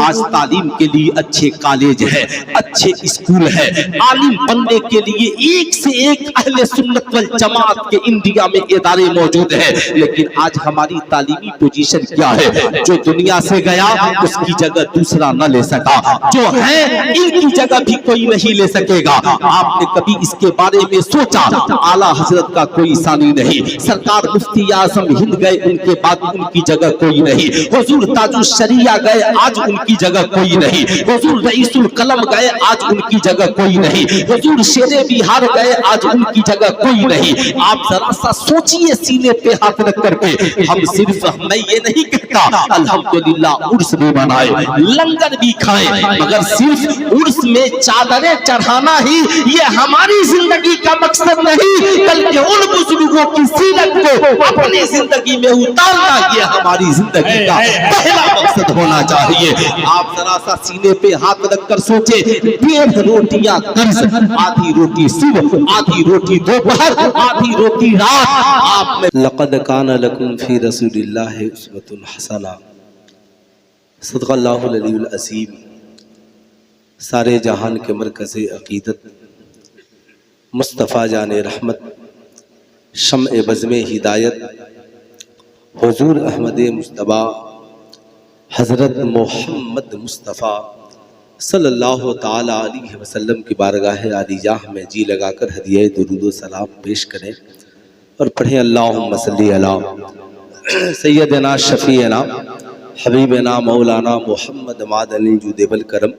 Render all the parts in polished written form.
آج تعلیم کے لیے اچھے کالج ہے، اچھے اسکول ہے، عالم بننے کے لیے ایک سے ایک اہل سنت والجماعت کے انڈیا میں ادارے موجود ہیں، لیکن آج ہماری تعلیمی پوزیشن کیا ہے؟ جو دنیا سے گیا اس کی جگہ دوسرا نہ لے سکا، جو ہے ان کی جگہ بھی کوئی نہیں لے سکے گا۔ آپ نے کبھی اس کے بارے میں سوچا؟ اعلیٰ حضرت کا کوئی ثانی نہیں، سرکار مفتی اعظم ہند گئے، ان کے بعد ان کی جگہ کوئی نہیں، حضور تاج الشریعہ گئے، آج ان کی جگہ کوئی نہیں، حضور رئیس القلم گئے، آج ان کی جگہ کوئی نہیں، حضور شیر بہار گئے، آج ان کی جگہ کوئی نہیں۔ آپ ذرا سا سوچئے سینے پہ ہاتھ رکھ کر کے، ہم صرف میں یہ نہیں کہتا الحمدللہ عرس بھی منائے، لنگر بھی کھائیں، مگر صرف عرس میں چادریں چڑھانا ہی یہ ہماری زندگی کا مقصد نہیں، بلکہ ان بزرگوں کی سیرت کو اپنی زندگی میں اتارنا یہ ہماری زندگی کا پہلا مقصد ہونا چاہیے۔ آپ ذرا سا سینے پہ ہاتھ رکھ کر سوچے، 1.5 روٹیاں قرض، آدھی روٹی صبح، آدھی روٹی دوپہر، آدھی روٹی رات۔ آپ میں لقد کان لکم فی رسول اللہ اسوۃ حسنہ، صدق اللہ العلی العظیم۔ سارے جہان کے مرکز عقیدت مصطفیٰ جان رحمت، شمع بزم ہدایت، حضور احمد مصطفیٰ حضرت محمد مصطفیٰ صلی اللہ تعالی علیہ وسلم کی بارگاہ عالی جاہ میں جی لگا کر ہدیہ درود و سلام پیش کریں اور پڑھیں اللہم صلی علی سیدنا شفیعنا حبیبنا مولانا محمد معدن جود والکرم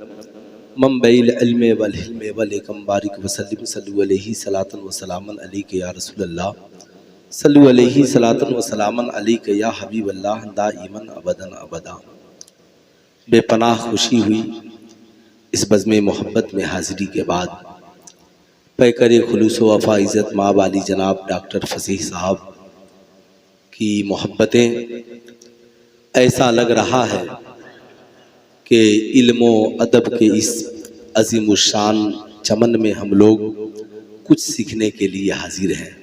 منبع العلم والحلم والحکم، بارک وسلم صلو علیہ صلاۃ و سلاما علیک یا رسول اللہ، صلو علیہ صلاۃ و سلاما علیک یا حبیب اللہ دائما ابدا ابدا۔ بے پناہ خوشی ہوئی اس بزم محبت میں حاضری کے بعد، پیکر خلوص و وفا عزت مآب علی جناب ڈاکٹر فصیح صاحب کی محبتیں، ایسا لگ رہا ہے کہ علم و ادب کے اس عظیم الشان چمن میں ہم لوگ کچھ سیکھنے کے لیے حاضر ہیں۔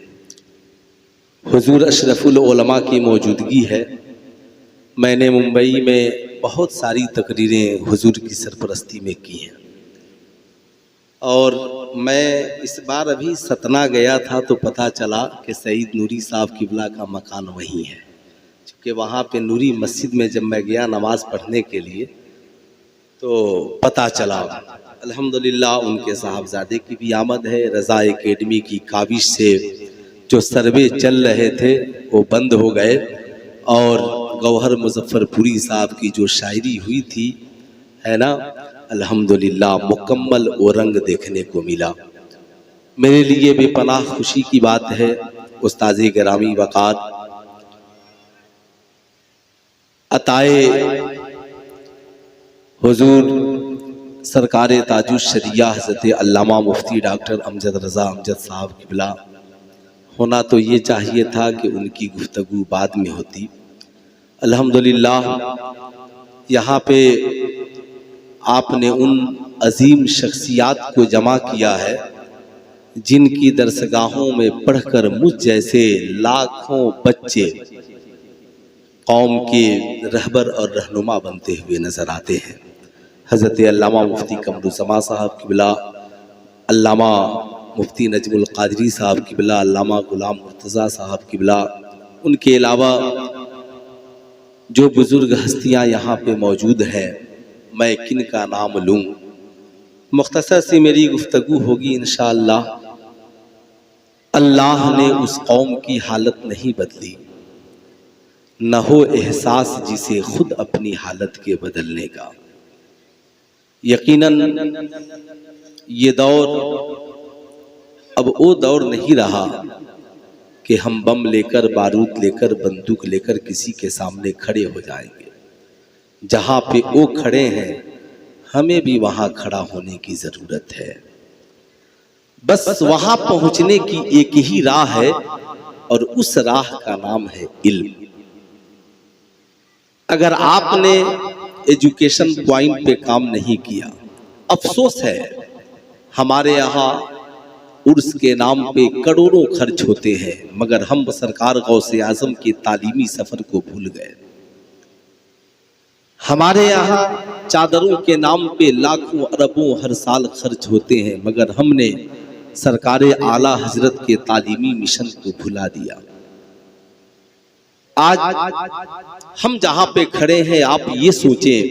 حضور اشرف العلماء کی موجودگی ہے۔ میں نے ممبئی میں بہت ساری تقریریں حضور کی سرپرستی میں کی ہیں، اور میں اس بار ابھی ستنا گیا تھا تو پتہ چلا کہ سعید نوری صاحب قبلہ کا مکان وہیں ہے، چونکہ وہاں پہ نوری مسجد میں جب میں گیا نماز پڑھنے کے لیے تو پتہ چلا۔ الحمدللہ ان کے صاحبزادے کی بھی آمد ہے۔ رضا اکیڈمی کی کاوش سے جو سروے چل رہے تھے وہ بند ہو گئے، اور گوہر مظفر پوری صاحب کی جو شاعری ہوئی تھی ہے نا، الحمدللہ مکمل وہ رنگ دیکھنے کو ملا۔ میرے لیے بے پناہ خوشی کی بات ہے۔ استاذ گرامی وقار عطائے حضور سرکار تاج الشریعہ حضرت علامہ مفتی ڈاکٹر امجد رضا امجد صاحب قبلہ ہونا تو یہ چاہیے تھا کہ ان کی گفتگو بعد میں ہوتی۔ الحمدللہ یہاں پہ آپ نے ان عظیم شخصیات کو جمع کیا ہے جن کی درسگاہوں میں پڑھ کر مجھ جیسے لاکھوں بچے قوم کے رہبر اور رہنما بنتے ہوئے نظر آتے ہیں۔ حضرت علامہ مفتی قمرالزمان صاحب قبلہ، علامہ مفتی نجم القادری صاحب قبلہ، علامہ غلام مرتضیٰ صاحب قبلہ، ان کے علاوہ جو بزرگ ہستیاں یہاں پہ موجود ہیں، میں کن کا نام لوں؟ مختصر سی میری گفتگو ہوگی انشاءاللہ۔ اللہ نے اس قوم کی حالت نہیں بدلی، نہ ہو احساس جسے خود اپنی حالت کے بدلنے کا۔ یقیناً یہ دور اب وہ دور نہیں رہا کہ ہم بم لے کر، بارود لے کر، بندوق لے کر کسی کے سامنے کھڑے ہو جائیں گے۔ جہاں پہ وہ کھڑے ہیں ہمیں بھی وہاں کھڑا ہونے کی ضرورت ہے۔ بس وہاں پہنچنے کی ایک ہی راہ ہے، اور اس راہ کا نام ہے علم۔ اگر آپ نے ایجوکیشن پوائنٹ پہ کام نہیں کیا، افسوس ہے ہمارے یہاں عرس کے نام پہ کروڑوں خرچ ہوتے ہیں، مگر ہم سرکار غوث اعظم کے تعلیمی سفر کو بھول گئے۔ ہمارے یہاں چادروں کے نام پہ لاکھوں اربوں ہر سال خرچ ہوتے ہیں، مگر ہم نے سرکار اعلی حضرت کے تعلیمی مشن کو بھلا دیا۔ آج ہم جہاں پہ کھڑے ہیں آپ یہ سوچیں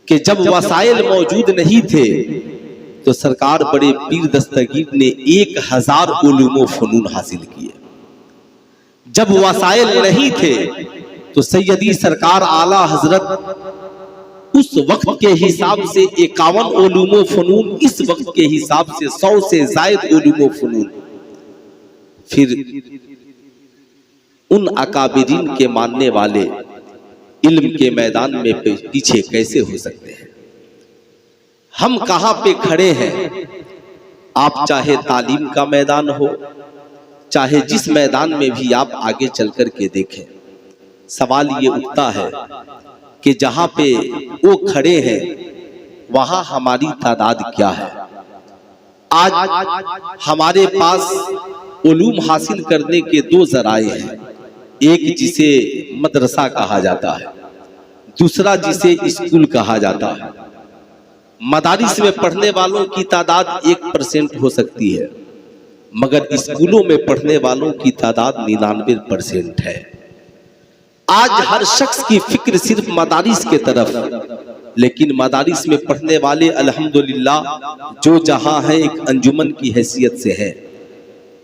کہ جب وسائل موجود نہیں تھے تو سرکار بڑے پیر دستگیر نے 1000 علوم و فنون حاصل کیے۔ جب وسائل نہیں تھے تو سیدی سرکار اعلی حضرت اس وقت کے حساب سے 51 علوم و فنون، اس وقت کے حساب سے 100 سے زائد علوم و فنون۔ پھر ان اکابرین کے ماننے والے علم کے میدان میں پیچھے کیسے ہو سکتے ہیں؟ ہم کہاں پہ کھڑے ہیں؟ آپ چاہے تعلیم کا میدان ہو، چاہے جس میدان میں بھی آپ آگے چل کر کے دیکھیں، سوال یہ اٹھتا ہے کہ جہاں پہ وہ کھڑے ہیں وہاں ہماری تعداد کیا ہے؟ آج ہمارے پاس علوم حاصل کرنے کے 2 ذرائع ہیں، ایک جسے مدرسہ کہا جاتا ہے، دوسرا جسے اسکول کہا جاتا ہے۔ مدارس میں پڑھنے والوں کی تعداد 1% ہو سکتی ہے، مگر اسکولوں میں پڑھنے والوں کی تعداد 99% ہے۔ آج ہر شخص کی فکر صرف مدارس کے طرف، لیکن مدارس میں پڑھنے والے الحمدللہ جو جہاں ہیں ایک انجمن کی حیثیت سے ہے۔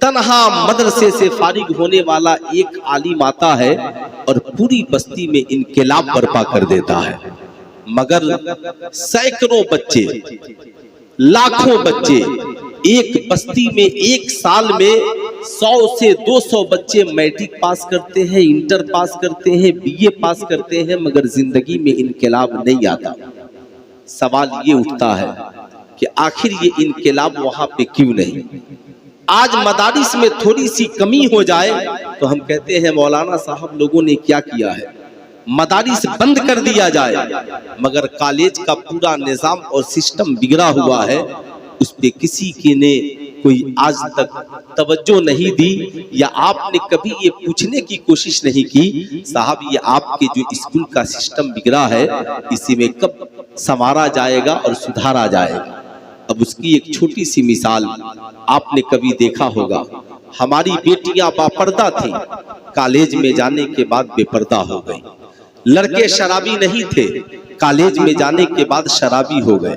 تنہا مدرسے سے فارغ ہونے والا ایک عالم آتا ہے اور پوری بستی میں انقلاب برپا کر دیتا ہے، مگر سینکڑوں بچے، لاکھوں بچے ایک بستی میں ایک سال میں 100 سے 200 بچے میٹرک پاس کرتے ہیں، انٹر پاس کرتے ہیں، بی اے پاس کرتے ہیں، مگر زندگی میں انقلاب نہیں آتا۔ سوال یہ اٹھتا ہے کہ آخر یہ انقلاب وہاں پہ کیوں نہیں؟ آج مدارس میں تھوڑی سی کمی ہو جائے تو ہم کہتے ہیں مولانا صاحب لوگوں نے کیا کیا ہے، مدارس بند کر دیا جائے، مگر کالج کا پورا نظام اور سسٹم بگڑا ہوا ہے، اس پہ کسی کی نے کوئی آج تک توجہ نہیں دی، یا آپ نے کبھی یہ پوچھنے کی کوشش نہیں کی صاحب یہ آپ کے جو اسکول کا سسٹم بگڑا ہے اسی میں کب سنوارا جائے گا اور سدھارا جائے گا۔ اب اس کی ایک چھوٹی سی مثال آپ نے کبھی دیکھا ہوگا، ہماری بیٹیاں باپردہ تھیں، کالج میں جانے کے بعد بے پردہ ہو گئی۔ لڑکے شرابی نہیں تھے، کالج میں جانے کے بعد شرابی ہو گئے۔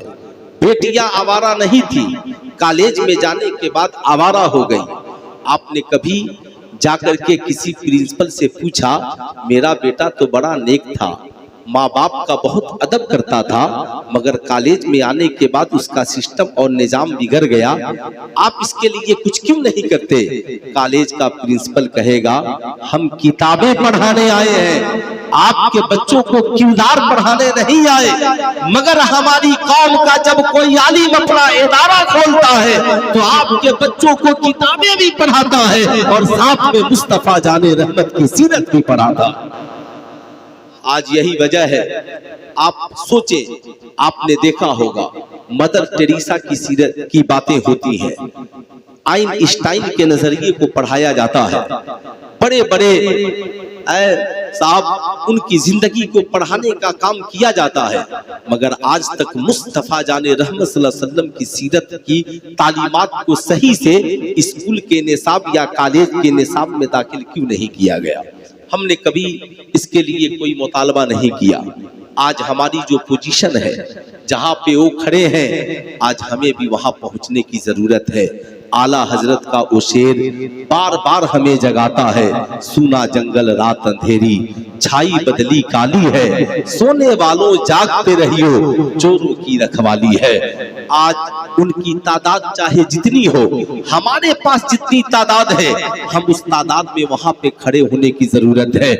بیٹیاں آوارہ نہیں تھی، کالج میں جانے کے بعد آوارہ ہو گئی۔ آپ نے کبھی جا کر کے کسی پرنسپل سے پوچھا میرا بیٹا تو بڑا نیک تھا، ماں باپ کا بہت ادب کرتا تھا، مگر کالج میں آنے کے بعد اس کا سسٹم اور نظام بگڑ گیا، آپ اس کے لیے کچھ کیوں نہیں کرتے؟ کالج کا پرنسپل کہے گا ہم کتابیں پڑھانے آئے ہیں، آپ کے بچوں کو کردار پڑھانے نہیں آئے، مگر ہماری قوم کا جب کوئی عالم اپنا ادارہ کھولتا ہے تو آپ کے بچوں کو کتابیں بھی پڑھاتا ہے اور ساتھ میں مصطفیٰ جان رحمت کی سیرت بھی پڑھاتا ہے۔ آج یہی وجہ ہے، آپ سوچیں، آپ نے دیکھا ہوگا مدر ٹیریسا کی سیرت کی باتیں ہوتی ہیں، آئن اسٹائن کے نظریے کو پڑھایا جاتا ہے، بڑے بڑے صاحب ان کی زندگی کو پڑھانے کا کام کیا جاتا ہے، مگر آج تک مصطفیٰ جان رحمت صلی اللہ علیہ وسلم کی سیرت کی تعلیمات کو صحیح سے اسکول کے نصاب یا کالج کے نصاب میں داخل کیوں نہیں کیا گیا؟ ہم نے کبھی اس کے لیے کوئی مطالبہ نہیں کیا۔ آج ہماری جو پوزیشن ہے، جہاں پہ وہ کھڑے ہیں، آج ہمیں بھی وہاں پہنچنے کی ضرورت ہے۔ اعلیٰ حضرت کا وہ شعر بار بار ہمیں جگاتا ہے، سونا جنگل رات اندھیری چھائی بدلی کالی ہے، سونے والوں جاگتے رہیو چوروں کی رکھوالی ہے۔ آج ان کی تعداد چاہے جتنی ہو، ہمارے پاس جتنی تعداد ہے ہم اس تعداد میں وہاں پہ کھڑے ہونے کی ضرورت ہے۔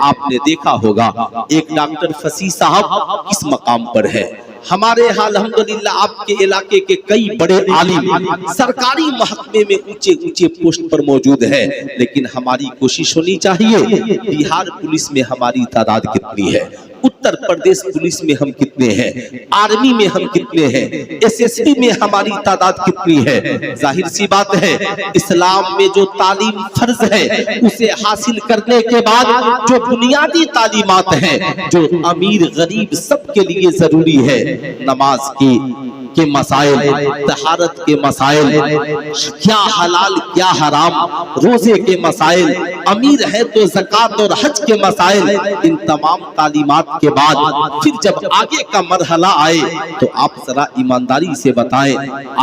آپ نے دیکھا ہوگا ایک ڈاکٹر فصیح صاحب کس مقام پر ہے، ہمارے یہاں الحمدللہ آپ کے علاقے کے کئی بڑے عالم سرکاری محکمے میں اونچے اونچے پوسٹ پر موجود ہیں، لیکن ہماری کوشش ہونی چاہیے بہار پولیس میں ہماری تعداد کتنی ہے، اتر پردیش پولیس میں ہم کتنے ہیں، آرمی میں ہم کتنے ہیں، ایس ایس پی میں ہماری تعداد کتنی ہے۔ ظاہر سی بات ہے اسلام میں جو تعلیم فرض ہے اسے حاصل کرنے کے بعد جو بنیادی تعلیمات ہیں جو امیر غریب سب کے لیے ضروری ہے، نماز کے مسائل، طہارت کے مسائل، کیا حلال کیا حرام، روزے کے مسائل، امیر ہے تو زکوٰۃ اور حج کے مسائل، ان تمام تعلیمات کے بعد پھر جب آگے کا مرحلہ آئے تو آپ ذرا ایمانداری سے بتائیں،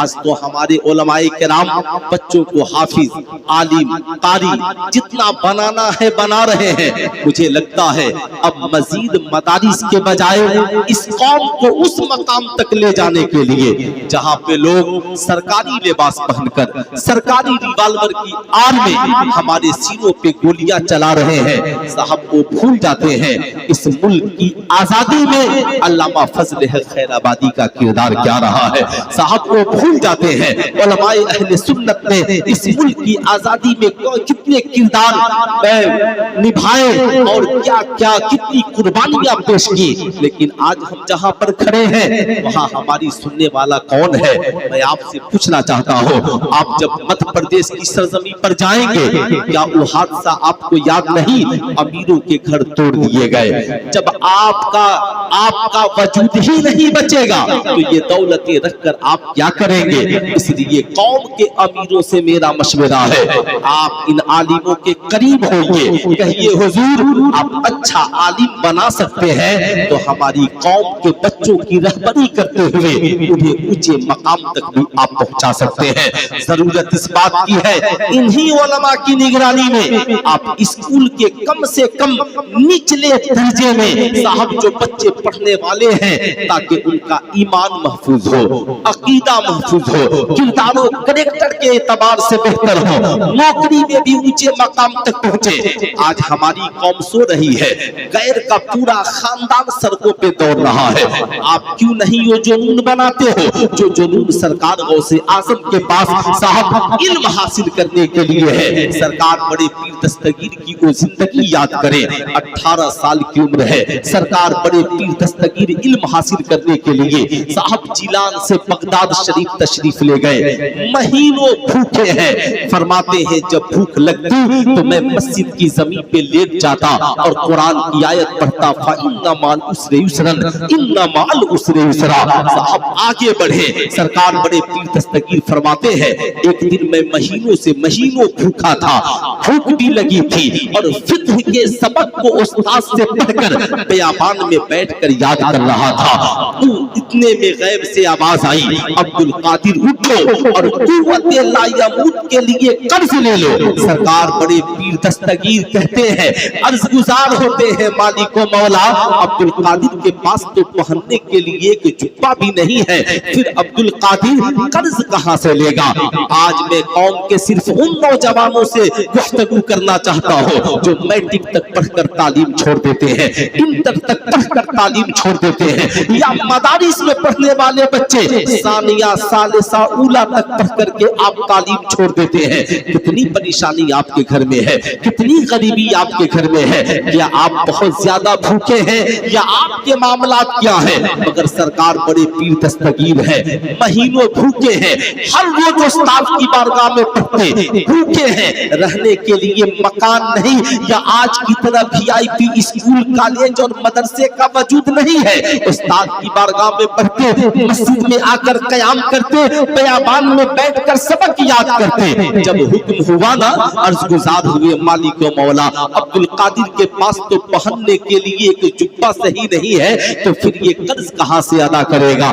آج تو ہمارے علماء کرام بچوں کو حافظ، عالم، قاری جتنا بنانا ہے بنا رہے ہیں۔ مجھے لگتا ہے اب مزید مدارس کے بجائے اس قوم کو اس مقام تک لے جانے کے لیے جہاں پہ لوگ سرکاری لباس پہن کر سرکاری ریوالور کی آڑ میں ہمارے سینوں پہ گولیاں چلا رہے ہیں، صاحب وہ بھول جاتے ہیں اس ملک کی آزادی میں علامہ فضل خیر آبادی کا کردار کیا رہا ہے، صاحب وہ بھول جاتے ہیں علماء اہل سنت نے اس ملک کی آزادی میں کتنے کردار نبھائے اور کیا کیا کتنی قربانیاں پیش کی، لیکن آج ہم جہاں پر کھڑے ہیں وہاں ہماری سننے والا کون ہے؟ میں آپ سے پوچھنا چاہتا ہوں، آپ جب مدھیہ پردیش کی سرزمین پر جائیں گے کیا وہ حادثہ آپ کو یاد نہیں؟ امیروں کے گھر توڑ دیے گئے، جب آپ کا وجود ہی نہیں بچے گا تو یہ دولتیں رکھ کر آپ کیا کریں گے؟ اس لیے قوم کے امیروں سے میرا مشورہ ہے آپ ان عالموں کے قریب ہوئیے، کہیے حضور آپ اچھا عالم بنا سکتے ہیں تو ہماری قوم کے بچوں کی رہبری کرتے ہوئے انہیں اونچے مقام تک بھی آپ پہنچا سکتے ہیں۔ ضرورت اس بات کی ہے انہی علماء کی نگرانی میں آپ اسکول کے کم سے کم نچلے درجے میں صاحب جو بچے پڑھنے والے ہیں تاکہ ان کا ایمان محفوظ ہو، عقیدہ محفوظ ہو، کردار و کریکٹر کے اعتبار سے بہتر ہو، نوکری میں بھی اونچے مقام تک پہنچے۔ آج ہماری قوم سو رہی ہے، غیر کا پورا خاندان سڑکوں پہ دوڑ رہا ہے، آپ کیوں نہیں وہ جنون بناتے ہو جو جنون سرکار غوث اعظم کے پاس صاحب علم حاصل کرنے کے لیے ہے۔ سرکار بڑے پیر دستگیر کی وہ زندگی یاد کریں، 18 سال کی عمر ہے، سرکار بڑے پیر دستگیر علم حاصل کرنے کے لیے صاحب جیلان سے بغداد شریف تشریف لے گئے، مہینوں بھوکے ہیں، فرماتے ہیں جب بھوک لگتی تو میں مسجد کی زمین پہ لیٹ جاتا اور قرآن کی آیت پڑھتا فَإِنَّ مَعَ الْعُسْرِ يُسْرًا إِنَّ مَعَ الْعُسْرِ يُسْرًا۔ صاحب آگے بڑھے، سرکار بڑے پیر دستگیر فرماتے ہیں ایک دن میں مہینوں بھوکا تھا، بھوک بھی لگی تھی اور فقہ کے سبق کو استاد سے پڑھ کر بیابان میں بیٹھ کر یاد کر رہا تھا، اتنے میں غیب سے آواز آئی عبد القادر اٹھو اور قوت لا یموت کے لیے قرض لے لو۔ سرکار بڑے پیر دستگیر کہتے ہیں عرض گزار ہوتے ہیں مالک و مولا، عبد القادر کے پاس تو پہننے کے لیے ایک جبہ بھی نہیں ہے، پھر عبد القادر قرض کہاں سے لے گا؟ آج میں قوم کے صرف ان نوجوانوں سے گفتگو کرنا چاہتا ہوں جو میٹرک تک پڑھ کر تعلیم چھوڑ دیتے ہیں، انٹر تک پڑھ کر تعلیم چھوڑ دیتے ہیں، یا مدارس میں پڑھنے والے بچے ثانیہ ثالثہ اولیٰ تک پڑھ کر کے آپ تعلیم چھوڑ دیتے ہیں۔ کتنی پریشانی آپ کے گھر میں ہے، کتنی غریبی آپ کے گھر میں ہے، یا آپ بہت زیادہ بھوکے ہیں یا آپ کے معاملات کیا ہیں؟ مگر سرکار بڑے پیر دستگیر ہے، مہینوں بھوکے ہیں، ہر روز استاد کی بارگاہ میں پڑھتے، بھوکے ہیں، رہنے کے لیے مکان نہیں، یا آج کی طرح بھی آئی پی اسکول کالج اور مدرسے کا وجود نہیں ہے، استاد کی بارگاہ میں پڑھتے، مسجد میں آ کر قیام کرتے، بیابان میں بیٹھ کر سبق یاد کرتے۔ جب حکم ہوا نا عرض گزار ہوئے مالک و مولا، عبد القادر کے پاس تو پہننے کے لیے ایک جبہ صحیح نہیں ہے تو پھر یہ قرض کہاں سے ادا کرے گا؟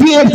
1.5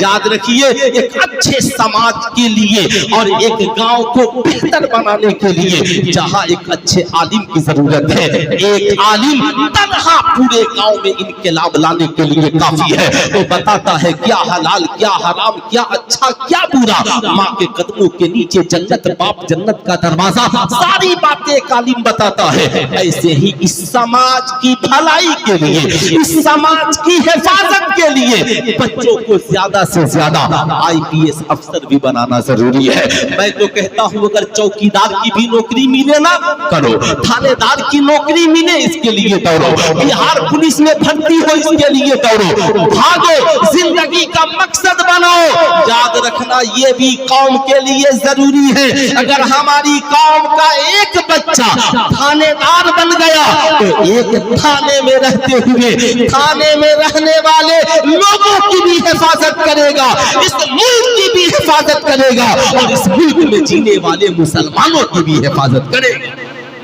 یاد رکھیے ایک اچھے سماج کے لیے اور ایک گاؤں کو بہتر بنانے کے لیے جہاں ایک اچھے عالم کی ضرورت ہے, ایک عالم تنہا پورے گاؤں میں انقلاب لانے کے لیے کافی ہے. وہ بتاتا ہے کیا حلال کیا حرام, کیا اچھا کیا برا, ماں کے قدموں کے نیچے جنت, باپ جنت کا دروازہ, ساری باتیں ایک عالم بتاتا ہے. ایسے ہی اس سماج کی بھلائی کے لیے, اس سماج کی حفاظت کے لیے بچوں کو زیادہ سے زیادہ IPS افسر بھی بنانا ضروری ہے. میں تو کہتا ہوں اگر چوکیدار کی بھی نوکری ملے نا کرو, تھانے دار کی نوکری ملے اس کے لیے دوڑو, بہار پولیس میں بھرتی ہو اس کے لیے دوڑو, بھاگو, زندگی کا مقصد بناؤ. یاد رکھنا یہ بھی قوم کے لیے ضروری ہے. اگر ہماری قوم کا ایک بچہ تھانے دار بن گیا تو ایک تھانے میں رہتے ہوئے تھانے میں رہنے والے لوگوں کی بھی حفاظت کرے گا, اس ملک کی بھی حفاظت کرے گا اور اس ملک میں جینے والے مسلمانوں کی بھی حفاظت کرے گا.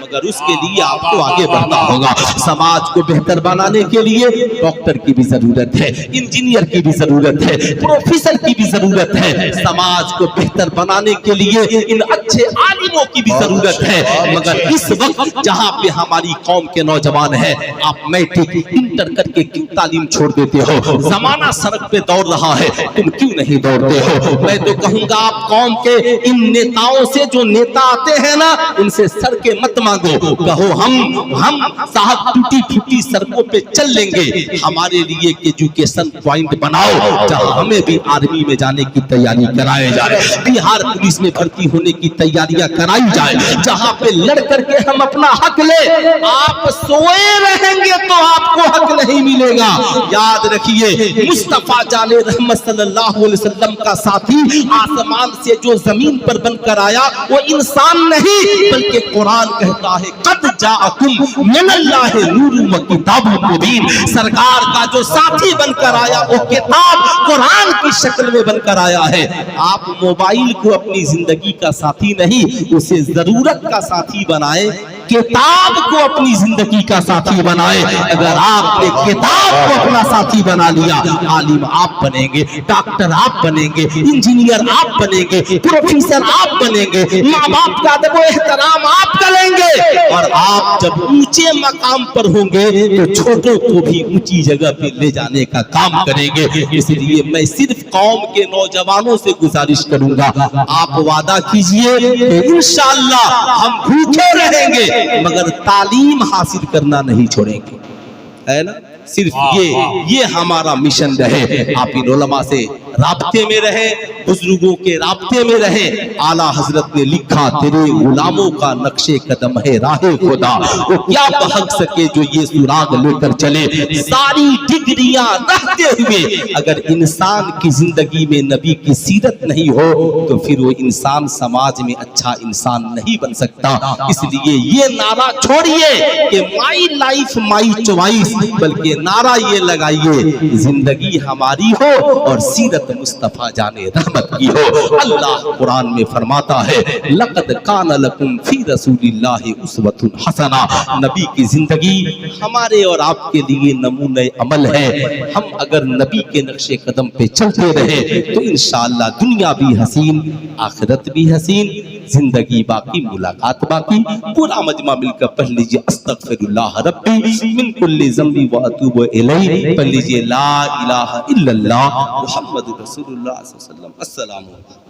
مگر اس کے لیے آپ کو آگے بڑھنا ہوگا. سماج کو بہتر بنانے کے لیے ڈاکٹر کی بھی ضرورت ہے, انجینئر کی بھی ضرورت ہے, پروفیسر کی بھی ضرورت ہے. سماج کو بہتر بنانے کے لیے ان اچھے عالموں کی بھی ضرورت ہے. مگر اس وقت جہاں پہ ہماری قوم کے نوجوان ہیں, آپ میٹرک انٹر کر کے کیوں تعلیم چھوڑ دیتے ہو؟ زمانہ سڑک پہ دوڑ رہا ہے, تم کیوں نہیں دوڑتے ہو؟ میں تو کہوں گا آپ قوم کے ان نیتاؤں سے, جو نیتا آتے ہیں نا, ان سے سر کے مت مانگو, کہو ہم صاحب ٹوٹی پھوٹی سڑکوں پہ چل لیں گے, ہمارے لیے ایجوکیشن پوائنٹ بناؤ جہاں ہمیں بھی آرمی میں جانے کی تیاری کرائی جائے, بہار پولیس میں بھرتی ہونے کی تیاریاں کرائی جائے, جہاں پہ لڑ کر کے ہم اپنا حق لے. آپ سوئے رہیں گے تو آپ کو حق نہیں ملے گا. یاد رکھیے مصطفیٰ جان رحمت صلی اللہ علیہ وسلم کا ساتھی آسمان سے جو زمین پر بن کر آیا وہ انسان نہیں بلکہ قرآن کہتا ہے قد جاءکم من اللہ نور و کتاب مبین. سرکار کا جو ساتھی بن کر آیا وہ کتاب قرآن کی شکل میں بن کر آیا ہے. آپ موبائل کو اپنی زندگی کا ساتھی نہیں, اسے ضرورت کا ساتھی بنائے, کتاب کو اپنی زندگی کا ساتھی بنائے. اگر آپ نے کتاب کو اپنا ساتھی بنا لیا, عالم آپ بنیں گے, ڈاکٹر آپ بنیں گے, انجینئر آپ بنیں گے, پروفیسر آپ بنیں گے, ماں باپ کا ادب و احترام آپ کریں گے. اور آپ جب اونچے مقام پر ہوں گے تو چھوٹوں کو بھی اونچی جگہ پہ لے جانے کا کام کریں گے. اس لیے میں صرف قوم کے نوجوانوں سے گزارش کروں گا, آپ وعدہ کیجئے کہ انشاءاللہ ہم بھوکے رہیں گے مگر تعلیم حاصل کرنا نہیں چھوڑیں گے, ہے نا. صرف یہ ہمارا مشن رہے. آپ ان علماء سے رابطے میں رہیں, بزرگوں کے رابطے میں رہیں. اعلیٰ حضرت نے لکھا تیرے غلاموں کا نقش قدم ہے راہ خدا, وہ کیا بہک سکے جو یہ سراغ لے کر چلے. ساری ڈگریاں رہتے ہوئے اگر انسان کی زندگی میں نبی کی سیرت نہیں ہو تو پھر وہ انسان سماج میں اچھا انسان نہیں بن سکتا. اس لیے یہ نعرہ چھوڑیے کہ مائی لائف مائی چوائس, بلکہ نعرہ یہ لگائیے زندگی ہماری ہو اور سیرت مصطفیٰ جان رحمت کی ہو. اللہ قرآن میں فرماتا ہے لقد کان لکم فی رسول اللہ اسوۃ حسنہ. نبی کی زندگی ہمارے اور آپ کے لیے نمونہ عمل ہے. ہم اگر نبی کے نقش قدم پہ چلتے رہے تو انشاءاللہ دنیا بھی حسین, آخرت بھی حسین, زندگی باقی, ملاقات باقی. پورا مجمع مل کر پڑھ لیجئے استغفر اللہ ربی من کل ذنب واتوب الیہ. پڑھ لیجئے لا الہ الا اللہ محمد رسول اللہ صلی اللہ علیہ وسلم. السلام علیکم.